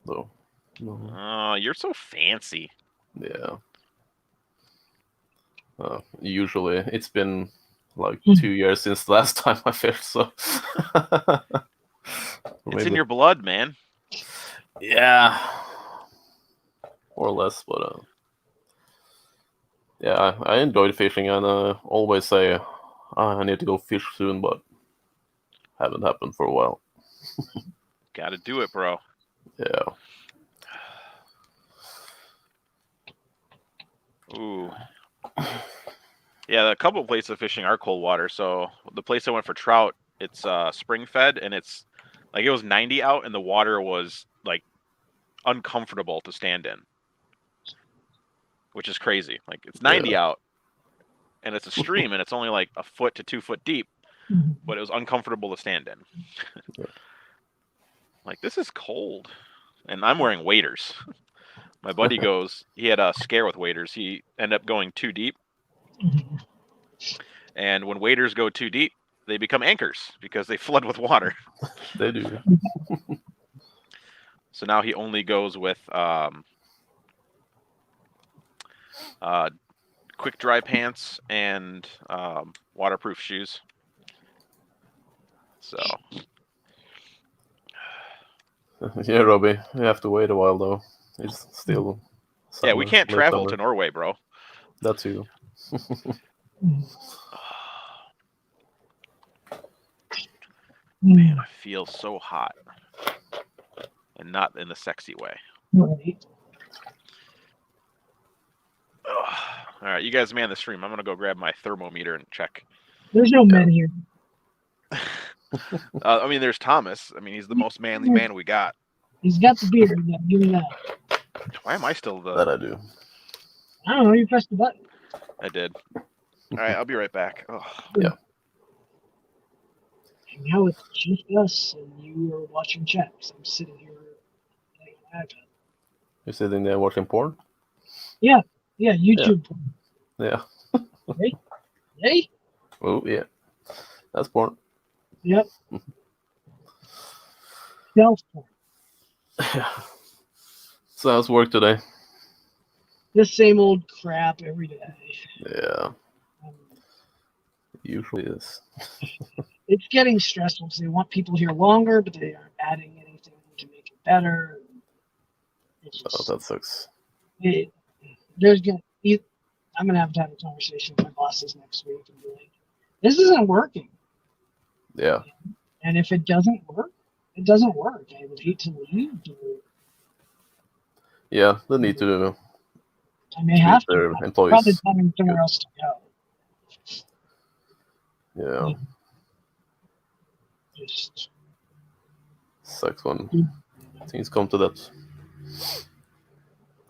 though. Oh, you're so fancy. Yeah. Usually, it's been like Hmm. 2 years since the last time I fished, so. It's in your blood, man. Yeah, more or less, but yeah, I enjoyed fishing, and always say I need to go fish soon, but haven't happened for a while. Gotta do it, bro. Yeah. Ooh. Yeah, a couple of places of fishing are cold water. So the place I went for trout, it's spring fed, and it's like it was 90 out, and the water was like uncomfortable to stand in, which is crazy. Like it's 90 out, and it's a stream, and it's only like a foot to 2 foot deep, Mhm. but it was uncomfortable to stand in. Yeah. Like this is cold, and I'm wearing waders. My buddy he had a scare with waders. He ended up going too deep. Mhm. And when waders go too deep, they become anchors because they flood with water. They do. So now he only goes with quick dry pants and waterproof shoes. So Yeah, Robbie, you have to wait a while though. It's still summer, yeah, we can't late travel summer. to Norway, bro. That too. Man, I feel so hot, and not in the sexy way. Right. Ugh. All right, you guys man the stream. I'm gonna go grab my thermometer and check. There's no men here. I mean, there's Thomas. I mean, he's the most manly man we got. He's got the beard. Yeah, give me that. Why am I still the? That I do. I don't know. You pressed the button. I did. All right, I'll be right back. Oh. Yeah. And now it's just us, and you are watching chat. So I'm sitting here playing on iPad. You're sitting there watching porn? Yeah, YouTube. Yeah. Hey. Oh, yeah. That's porn. Yep. Self porn. So how's work today? The same old crap every day. Yeah. Usually is. it's getting stressful because they want people here longer, but they aren't adding anything to make it better. It's Oh, just, that sucks. I'm gonna have to have a conversation with my bosses next week and be like, this isn't working. Yeah. And if it doesn't work, it doesn't work. I would hate to leave. Yeah, they need to I may treat have to. their I'm probably employees finding somewhere good. else to go. Yeah. Just Sucks when things come to that.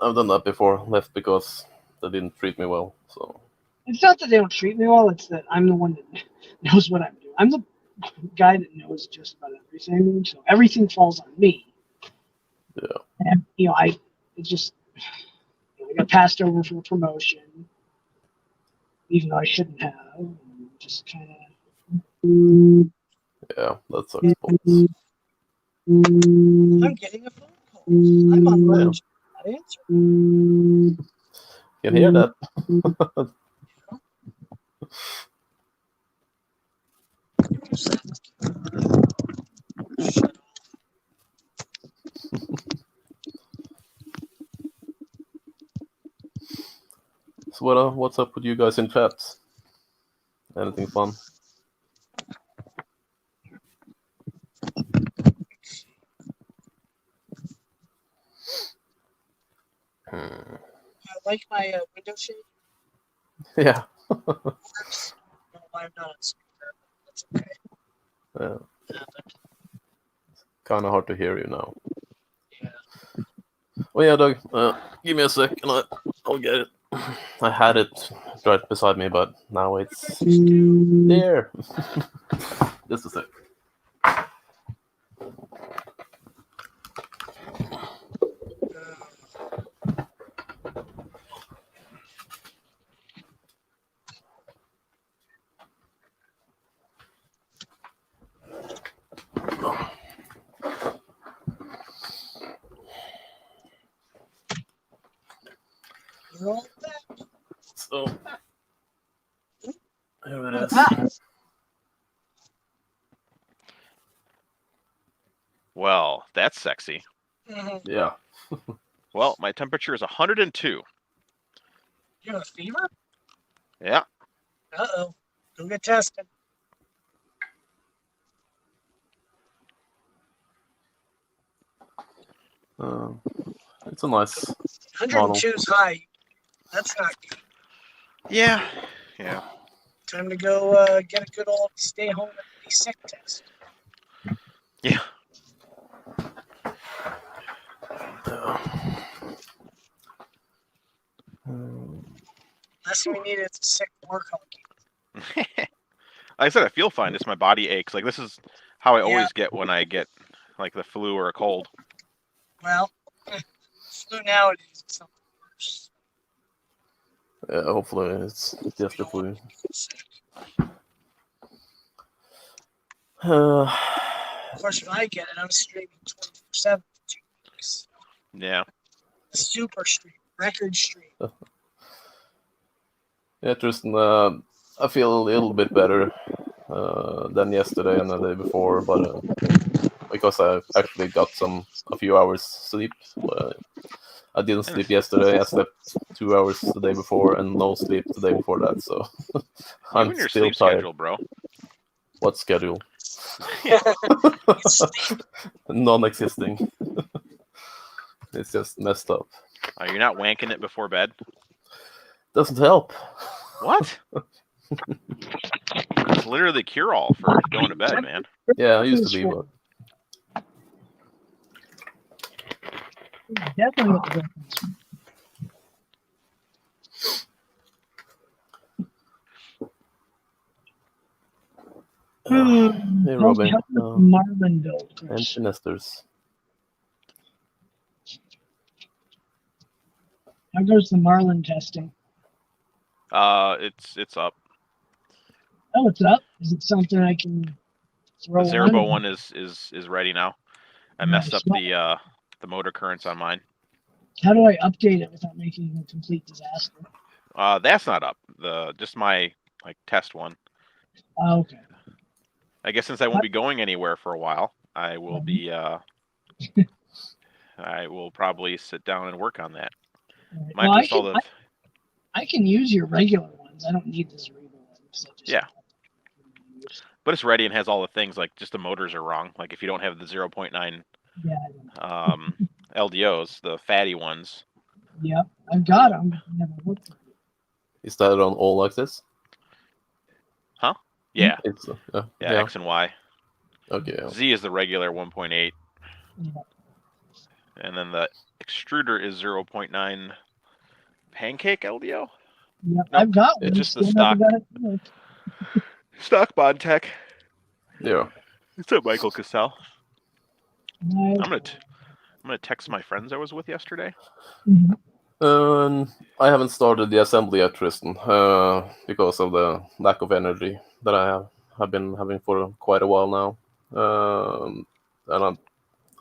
I've done that before, left because they didn't treat me well. So it's not that they don't treat me well, it's that I'm the one that knows what I'm doing. I'm the guy that knows just about everything, so everything falls on me. yeah. And I got passed over for a promotion, even though I shouldn't have. And just kind of. Yeah, that sucks balls. I'm getting a phone call. I'm on lunch. Not answer. Can hear that. So what's up with you guys in chat? Anything fun? I like my window shade. Yeah. Works. No, I'm not on speaker. That's okay. Yeah. Kind of hard to hear you now. Yeah. Oh yeah, Doug. Give me a sec, and I'll get it. I had it right beside me, but now it's there. Just a sec. So here it is. Well, that's sexy. Yeah. Well, my temperature is 102. You have a fever? Yeah. Uh-oh. Go get tested. It's a nice 102 is high. That's not good. Yeah. Yeah. Time to go get a good old stay home and be sick test. Yeah. Last thing we need is a sick Warkocki. Like I said, I feel fine. Just my body aches. Like this is how I always get when I get like the flu or a cold. Well, flu nowadays is something worse. Yeah, hopefully it's just the flu. Of course, if I get it, I'm streaming 24/7 for 2 weeks. Yeah. A super stream, record stream. Yeah, Tristan, I feel a little bit better than yesterday and the day before, but because I actually got a few hours sleep. I didn't sleep yesterday. I slept 2 hours the day before and no sleep the day before that. So I'm Even your still sleep tired. schedule, bro. What schedule? Non-existing. It's just messed up. Are you not wanking it before bed? Doesn't help. What? It's literally the cure-all for going to bed, man. Yeah, I used to be, but Definitely what the reference. hey, Robin. Marlin build. Empty nesters. How goes the Marlin testing? It's up. Oh, it's up. Is it something I can throw The Zerbo on? one is ready now. I messed up the motor currents on mine. How do I update it without making a complete disaster? That's not up. Just my test one. Oh, okay. I guess since I won't be going anywhere for a while, I will be. I will probably sit down and work on that. Right. Might Well, just all the. I can use your regular ones. I don't need the Cerebral ones. Yeah. But it's ready and has all the things, like just the motors are wrong. Like if you don't have the 0.9 Yeah. LDOs, the fatty ones. Yep, I've got them. Never looked at them. Is that on all access? Huh? Yeah. It's Yeah, yeah. X and Y. Okay. Yeah. Z is the regular 1.8. Yeah. And then the extruder is 0.9 pancake LDO. Yep, Nope, I've got one. it's just the Still stock. never got it to work. Stock Bod Tech. Yeah. It's a Michael Cassell. Nice. I'm gonna text my friends I was with yesterday. Mhm. I haven't started the assembly yet, Tristan, because of the lack of energy that I have been having for quite a while now. And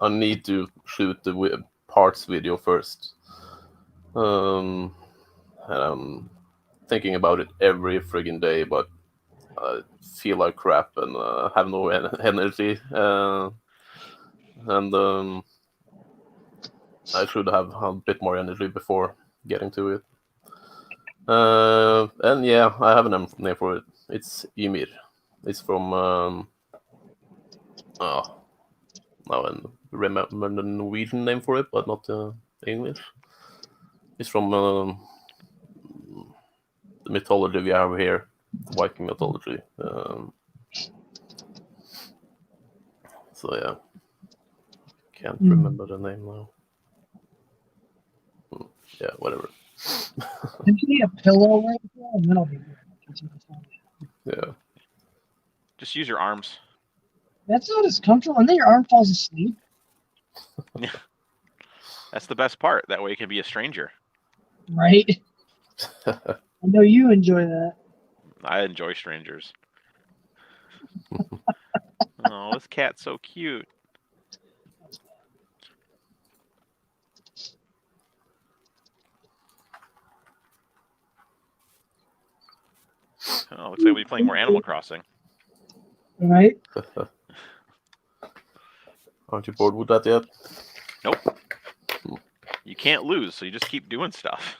I need to shoot the parts video first. And I'm thinking about it every friggin' day, but I feel like crap and have no energy. And I should have a bit more energy before getting to it. And yeah, I have a name for it. It's Ymir. It's from now I remember the Norwegian name for it, but not the English. It's from the mythology we have here, Viking mythology. So yeah, can't remember the name now. Yeah, whatever. Did you need a pillow right there? And then I'll be Yeah. Just use your arms. That's not as comfortable. And then your arm falls asleep. That's the best part. That way you can be a stranger. Right? I know you enjoy that. I enjoy strangers. Oh, this cat's so cute. Oh, looks like we'll be playing more Animal Crossing. Right? Aren't you bored with that yet? Nope. You can't lose, so you just keep doing stuff.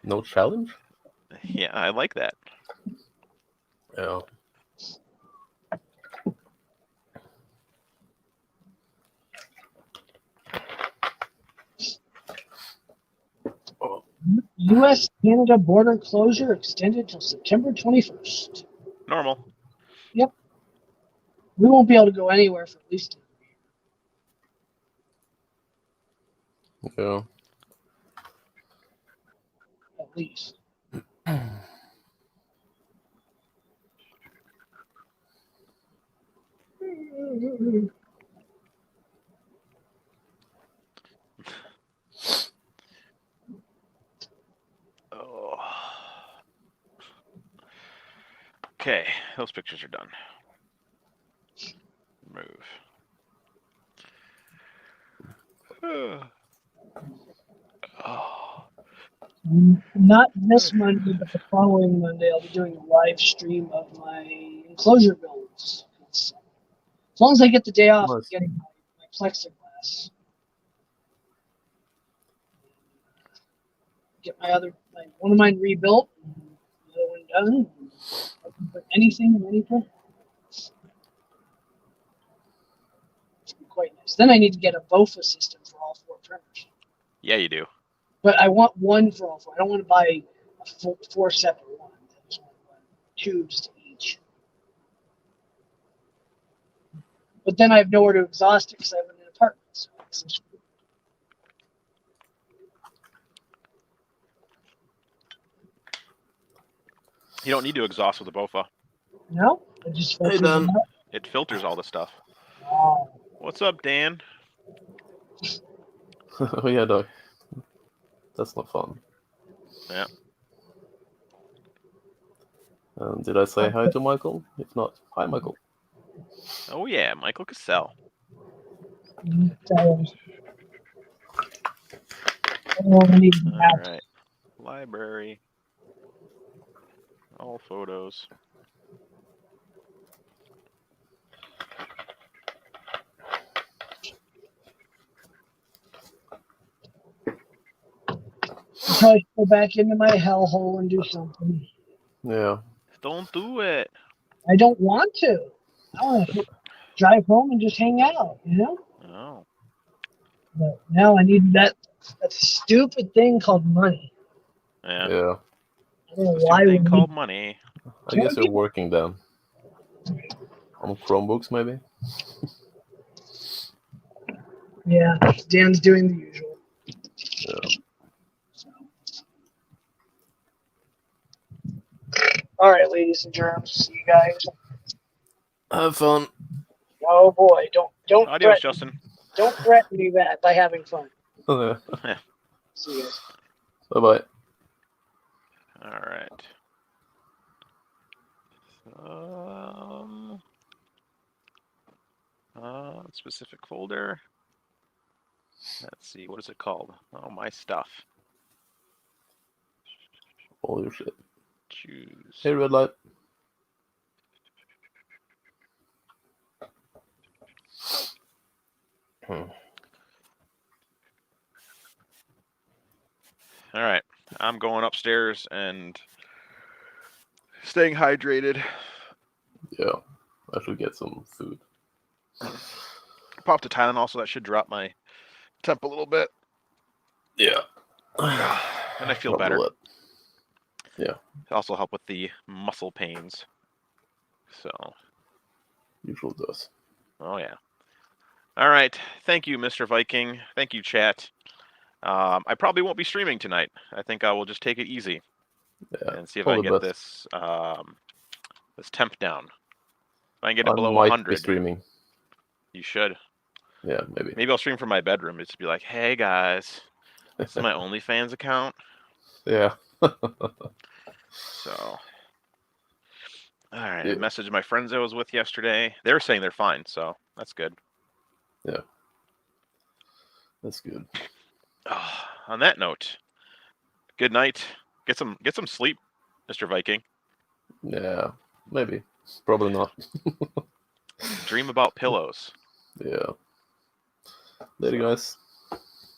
No challenge? Yeah, I like that. Yeah. U.S.-Canada border closure extended till September 21st. Normal. Yep. We won't be able to go anywhere for at least a year. Yeah. At least. Oh. Okay, those pictures are done. Move. Oh. Not this Monday, but the following Monday, I'll be doing a live stream of my enclosure builds. As long as I get the day off, Nice. I'm getting my plexiglass. Get one of mine rebuilt, the other one done. I can put anything in any print. It's quite nice. Then I need to get a BOFA system for all 4 printers. Yeah, you do. But I want one for all 4. I don't want to buy 4 separate ones. I just want 2s to each. But then I have nowhere to exhaust it because I live in an apartment. So You don't need to exhaust with a BOFA. no, I just Hey, Dan. It filters all the stuff. Wow. What's up, Dan? Oh yeah, dog. That's not fun. Yeah. Did I say hi to Michael? If not, hi, Michael. Oh yeah, Michael Cassell. All right. Library. All photos. probably go back into my hellhole and do something. Yeah. Don't do it. I don't want to. I want to drive home and just hang out, you know? Oh. But now I need that stupid thing called money. Yeah. Yeah. I don't know It's a why stupid we thing called money. I guess you're working then. On Chromebooks, maybe? Yeah, Dan's doing the usual. Yeah. All right, ladies and germs, see you guys. Have fun. Oh boy, don't Adios, threaten, Justin. don't threaten me that by having fun. Bye See you guys. bye. All right. Specific folder. Let's see. What is it called? Oh, my stuff. All your shit. Choose. Hey, red light. All right. I'm going upstairs and staying hydrated. Yeah. I should get some food. Popped a Tylenol, so that should drop my temp a little bit. Yeah. And I feel better. Yeah. Also help with the muscle pains. So. Usual does. Oh, yeah. All right. Thank you, Mr. Viking. Thank you, chat. I probably won't be streaming tonight. I think I will just take it easy and see if I can get this this temp down. If I can get it below 100. Be streaming. You should. Yeah, maybe. Maybe I'll stream from my bedroom. Just be like, hey, guys, this is my OnlyFans account. Yeah. So, all right. I messaged my friends I was with yesterday. They were saying they're fine, so that's good. Yeah. That's good. On that note, good night. Get some sleep, Mr. Viking. Yeah, maybe. Probably not. Dream about pillows. Yeah. Later, guys.